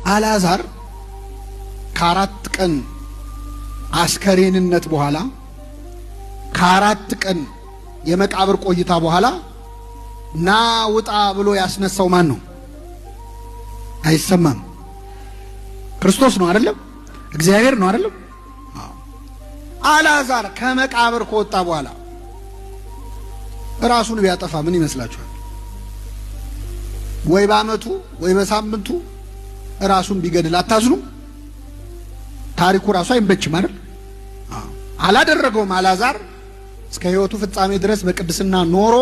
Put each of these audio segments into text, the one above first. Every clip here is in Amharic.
አልዓዛር ከ4 ቀን አስከሬንነት በኋላ ከ4 ቀን የመቃብር ቆይታ በኋላ ና ውጣ ብሎ ያስነሳው ማን ነው? አይሰማም። ክርስቶስ ነው አይደለም? እግዚአብሔር ነው አይደለም? አልዓዛር ከመቃብር ከወጣ በኋላ ራሱን ቢያጠፋ ምን ይመስላችኋል? ወይ በዓመቱ ወይ በሳምንቱ ራሱን ቢገድል አታዝኑ? ታሪኩ ራሱ አይመችም አይደል? አላደረገውም። አልዓዛር እስከ ሕይወቱ ፍጻሜ ድረስ በቅድስና ኖሮ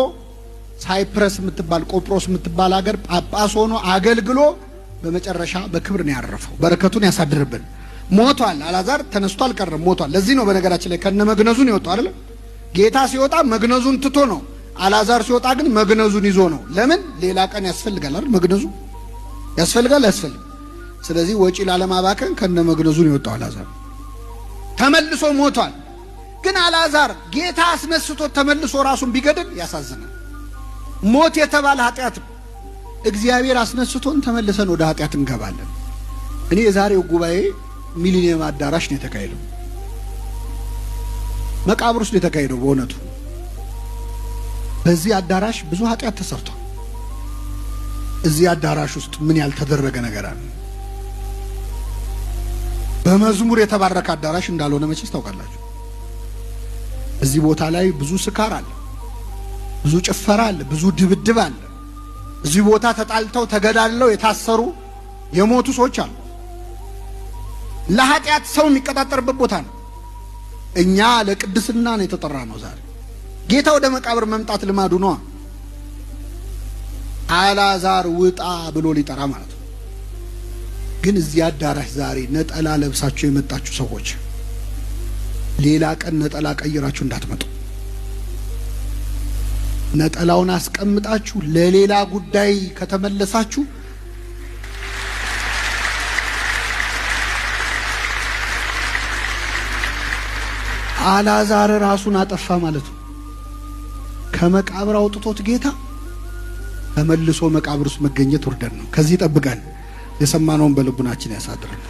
ሳይፕረስ የምትባል ቆጵሮስ የምትባል ሀገር ጳጳስ ሆኖ አገልግሎ በመጨረሻ በክብር ነው ያረፈው። በረከቱን ያሳድርብን። ሞቷል። አልዓዛር ተነስቶ አልቀረም፣ ሞቷል። ለዚህ ነው በነገራችን ላይ ከነ መግነዙን ይወጣው አይደል? ጌታ ሲወጣ መግነዙን ትቶ ነው። አልዓዛር ሲወጣ ግን መግነዙን ይዞ ነው። ለምን? ሌላ ቀን ያስፈልጋል አይደል? መግነዙ ያስፈልጋል። ስለዚህ ወጪ ላለማባከን ከነ መግነዙን ይወጣው አልዓዛር ተመልሶ ሞቷል። ግን አልዓዛር ጌታ አስነስቶ ተመልሶ ራሱን ቢገድል ያሳዝናል። ሞት የተባለ ኃጢአት እግዚአብሔር አስነስቶን ተመልሰን ወደ ኃጢአት እንገባለን። እኔ የዛሬው ጉባኤ ሚሊኒየም አዳራሽ ነው የተካሄደው፣ መቃብር ውስጥ ነው የተካሄደው። በእውነቱ በዚህ አዳራሽ ብዙ ኃጢአት ተሰርቷል። እዚህ አዳራሽ ውስጥ ምን ያልተደረገ ነገር አለ? በመዝሙር የተባረከ አዳራሽ እንዳልሆነ መቼስ ታውቃላችሁ። እዚህ ቦታ ላይ ብዙ ስካር አለ፣ ብዙ ጭፈራ አለ፣ ብዙ ድብድብ አለ። እዚህ ቦታ ተጣልተው ተገዳድለው የታሰሩ የሞቱ ሰዎች አሉ። ለኃጢአት ሰው የሚቀጣጠርበት ቦታ ነው። እኛ ለቅድስና ነው የተጠራ ነው። ዛሬ ጌታ ወደ መቃብር መምጣት ልማዱ ነው። አልዓዛር ውጣ ብሎ ሊጠራ ማለት ነው። ግን እዚህ አዳራሽ ዛሬ ነጠላ ለብሳችሁ የመጣችሁ ሰዎች ሌላ ቀን ነጠላ ቀይራችሁ እንዳትመጡ። ነጠላውን አስቀምጣችሁ ለሌላ ጉዳይ ከተመለሳችሁ አልዓዛር ራሱን አጠፋ ማለት ነው። ከመቃብር አውጥቶት ጌታ ተመልሶ መቃብር ውስጥ መገኘት ውርደት ነው። ከዚህ ጠብቀን የሰማነውን በልቡናችን ያሳድረን።